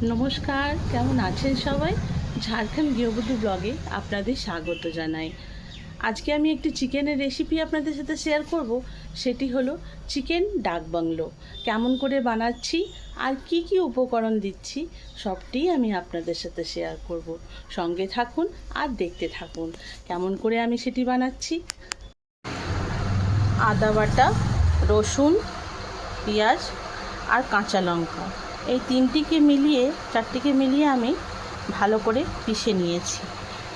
নমস্কার, কেমন আছেন সবাই? ঝাড়খণ্ড গৃহবধূ ব্লগে আপনাদের স্বাগত জানাই। আজকে আমি একটি চিকেনের রেসিপি আপনাদের সাথে শেয়ার করব। সেটি হলো চিকেন ডাক বাংলো। কেমন করে বানাচ্ছি আর কি কি উপকরণ দিচ্ছি সবটিই আমি আপনাদের সাথে শেয়ার করব। সঙ্গে থাকুন আর দেখতে থাকুন কেমন করে আমি সেটি বানাচ্ছি। আদা বাটা, রসুন, পেঁয়াজ আর কাঁচা লঙ্কা, এই চারটিকে মিলিয়ে আমি ভালো করে পিষে নিয়েছি।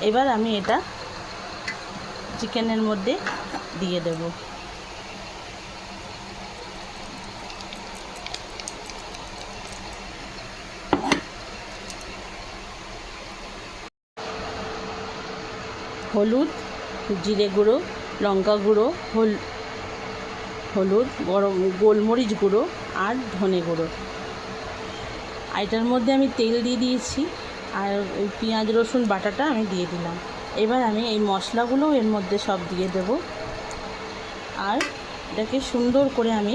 এবার আমি এটা চিকেনের মধ্যে দিয়ে দেব। হলুদ, জিরে গুঁড়ো, লঙ্কা গুঁড়ো, হলুদ, গোলমরিচ গুঁড়ো আর ধনে গুঁড়ো। এটার মধ্যে আমি তেল দিয়ে দিয়েছি আর ওই পেঁয়াজ রসুন বাটাটা আমি দিয়ে দিলাম। এবার আমি এই মশলাগুলো এর মধ্যে সব দিয়ে দেব আর এটাকে সুন্দর করে আমি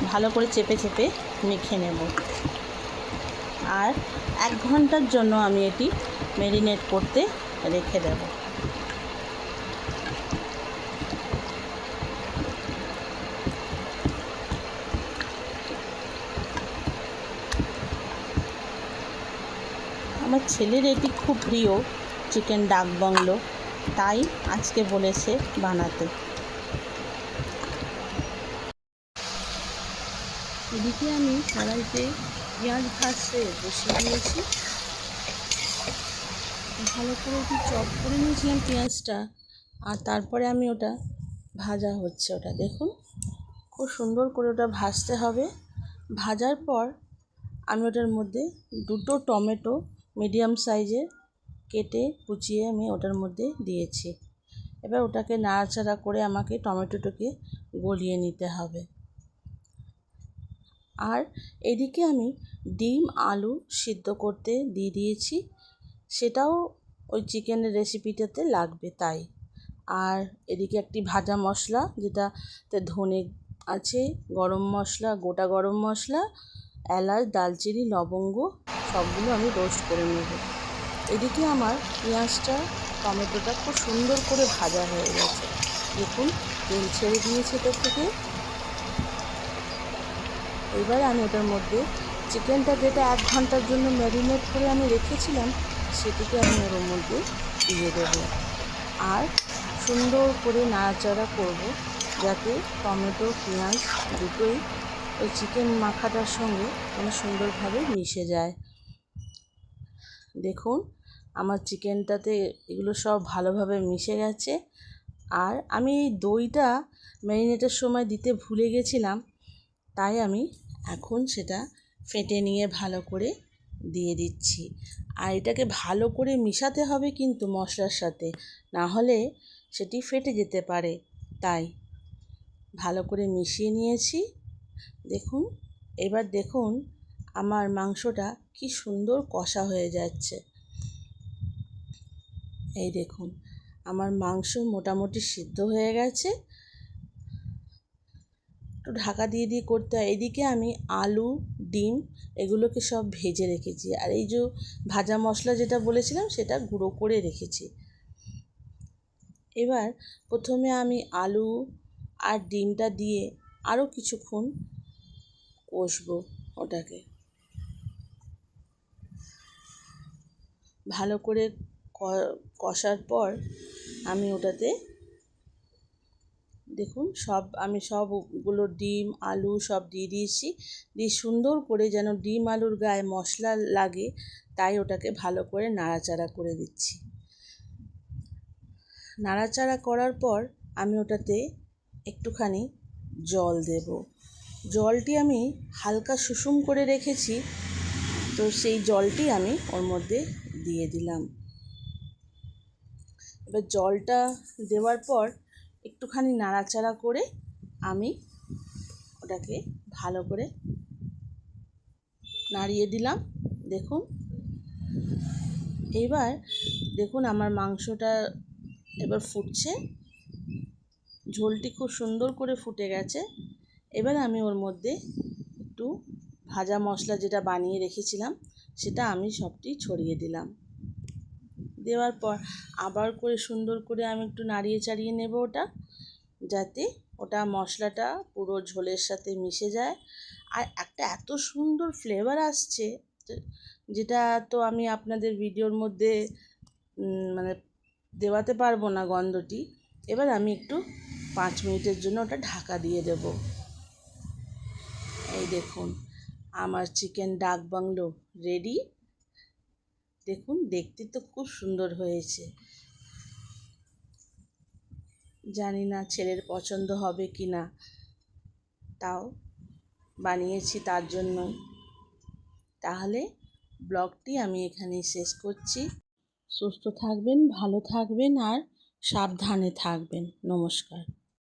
ভালো করে চেপে চেপে মেখে নেব। আর 1 ঘন্টার জন্য আমি এটি ম্যারিনেট করতে রেখে দেব। আমার ছেলের এটি খুব প্রিয় চিকেন ডাক বাংলো, তাই আজকে বলেছে বানাতে। এদিকে আমি কড়াইতে পেঁয়াজ ভাজতে বসিয়ে দিয়েছি। ভালো করে একটু চপ করে নিয়েছিলাম পেঁয়াজটা, আর তারপরে আমি ওটা ভাজা হচ্ছে। ওটা দেখুন, খুব সুন্দর করে ওটা ভাজতে হবে। ভাজার পর আমি ওটার মধ্যে 2টো টমেটো মিডিয়াম সাইজের কেটে কুচিয়ে আমি ওটার মধ্যে দিয়েছি। এবার ওটাকে নাড়াচাড়া করে আমাকে টমেটোটাকে গলিয়ে নিতে হবে। আর এদিকে আমি ডিম আলু সিদ্ধ করতে দিয়ে দিয়েছি, সেটাও ওই চিকেনের রেসিপিটাতে লাগবে তাই। আর এদিকে একটি ভাজা মশলা, যেটাতে ধনে আছে, গরম মশলা, গোটা গরম মশলা, এলাচ, দালচিনি, লবঙ্গ সবগুলো আমি রোস্ট করে নেব। এদিকে আমার পেঁয়াজটা টমেটোটা খুব সুন্দর করে ভাজা হয়ে গেছে। দেখুন, তেল ছেড়ে দিয়েছে এটার থেকে। এবার আমি ওটার মধ্যে চিকেনটা, যেটা 1 ঘন্টার জন্য ম্যারিনেট করে আমি রেখেছিলাম, সেটিকে আমি ওর মধ্যে দিয়ে দেবো আর সুন্দর করে নাড়াচাড়া করব, যাতে টমেটো পেঁয়াজ দুটোই ওই চিকেন মাখাটার সঙ্গে মানে সুন্দরভাবে মিশে যায়। দেখুন, আমার চিকেনটাতে এগুলো সব ভালোভাবে মিশে গেছে। আর আমি এই দইটা ম্যারিনেটের সময় দিতে ভুলে গেছিলাম, তাই আমি এখন সেটা ফেটে নিয়ে ভালো করে দিয়ে দিচ্ছি। আর এটাকে ভালো করে মিশাতে হবে কিন্তু মশলার সাথে, না হলে সেটি ফেটে যেতে পারে। তাই ভালো করে মিশিয়ে নিয়েছি। দেখুন, এবার দেখুন আমার মাংসটা কি সুন্দর কষা হয়ে যাচ্ছে। এই দেখুন, আমার মাংস মোটামুটি সিদ্ধ হয়ে গেছে। একটু ঢাকা দিয়ে দিয়ে করতে হয়। এদিকে আমি আলু, ডিম এগুলোকে সব ভেজে রেখেছি, আর এই যে ভাজা মশলা যেটা বলেছিলাম সেটা গুঁড়ো করে রেখেছি। এবার প্রথমে আমি আলু আর ডিমটা দিয়ে আরও কিছুক্ষণ কষবো। ওটাকে ভালো করে কষার পর আমি ওটাতে দেখুন আমি সবগুলো ডিম আলু সব দিয়ে দিয়েছি। দিয়ে সুন্দর করে যেন ডিম আলুর গায়ে মশলা লাগে, তাই ওটাকে ভালো করে নাড়াচাড়া করে দিচ্ছি। নাড়াচাড়া করার পর আমি ওটাতে একটুখানি জল দেব। জলটি আমি হালকা সুষুম করে রেখেছি, তো সেই জলটি আমি ওর মধ্যে দিয়ে দিলাম। এবার জলটা দেওয়ার পর একটুখানি নাড়াচাড়া করে আমি ওটাকে ভালো করে নাড়িয়ে দিলাম। দেখুন, এবার দেখুন আমার মাংসটা এবার ফুটছে, ঝোলটি খুব সুন্দর করে ফুটে গেছে। এবার আমি ওর মধ্যে একটু ভাজা মশলা যেটা বানিয়ে রেখেছিলাম সেটা আমি সবটি ছড়িয়ে দিলাম। দেওয়ার পর আবার করে সুন্দর করে আমি একটু নাড়িয়ে চাড়িয়ে নেব ওটা, যাতে ওটা মশলাটা পুরো ঝোলের সাথে মিশে যায়। আর একটা এত সুন্দর ফ্লেভার আসছে যেটা তো আমি আপনাদের ভিডিওর মধ্যে মানে দেওয়াতে পারবো না গন্ধটি। এবার আমি একটু 5 মিনিটের জন্য ওটা ঢাকা দিয়ে দেব। এই দেখুন আমার চিকেন ডাক বাংলো রেডি। দেখুন দেখতে তো খুব সুন্দর হয়েছে। জানি না ছেলের পছন্দ হবে কি না, তাও বানিয়েছি তার জন্যই। তাহলে ব্লগটি আমি এখানেই শেষ করছি। সুস্থ থাকবেন, ভালো থাকবেন আর সাবধানে থাকবেন। নমস্কার।